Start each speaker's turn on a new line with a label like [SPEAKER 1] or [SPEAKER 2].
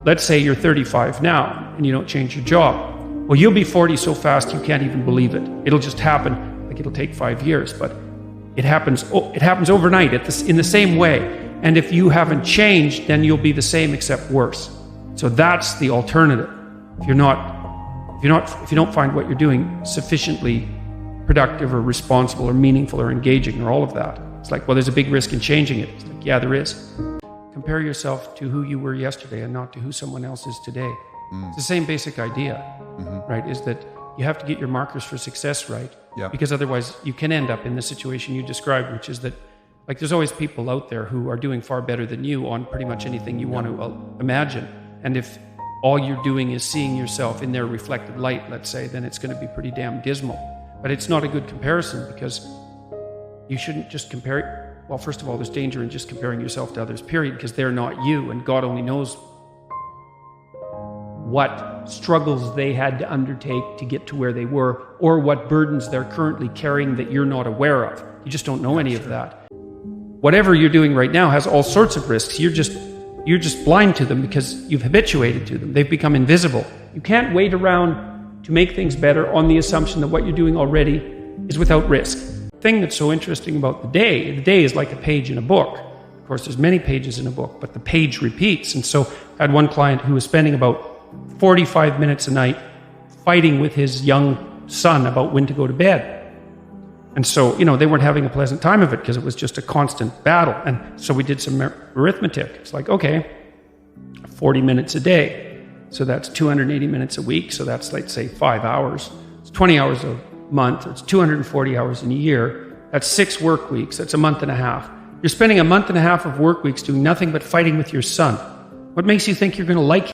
[SPEAKER 1] Let's say you're 35 now and you don't change your job. Well, you'll be 40 so fast you can't even believe it. It'll just happen. Like, it'll take 5 years, but it happens overnight in the same way. And if you haven't changed, then you'll be the same except worse. So that's the alternative. If you don't find what you're doing sufficiently productive or responsible or meaningful or engaging or all of that, it's like, well, there's a big risk in changing it. It's like, yeah, there is. Compare yourself to who you were yesterday and not to who someone else is today. It's the same basic idea, right? Is that you have to get your markers for success right, because otherwise you can end up in the situation you described, which is that, like, there's always people out there who are doing far better than you on pretty much anything you want to imagine. And if all you're doing is seeing yourself in their reflected light, let's say, then it's going to be pretty damn dismal. But it's not a good comparison, because you shouldn't just compare. Well, first of all, there's danger in just comparing yourself to others, period, because they're not you, and God only knows what struggles they had to undertake to get to where they were, or what burdens they're currently carrying that you're not aware of. You just don't know any of that. Whatever you're doing right now has all sorts of risks. You're just blind to them because you've habituated to them. They've become invisible. You can't wait around to make things better on the assumption that what you're doing already is without risk. The thing that's so interesting about the day is like a page in a book. Of course, there's many pages in a book, but the page repeats. And so I had one client who was spending about 45 minutes a night fighting with his young son about when to go to bed. And so, they weren't having a pleasant time of it because it was just a constant battle. And so we did some arithmetic. It's like, okay, 40 minutes a day. So that's 280 minutes a week. So that's, let's say, 5 hours. It's 20 hours a month. It's 240 hours in a year. That's 6 work weeks. That's a month and a half. You're spending a month and a half of work weeks doing nothing but fighting with your son. What makes you think you're going to like him?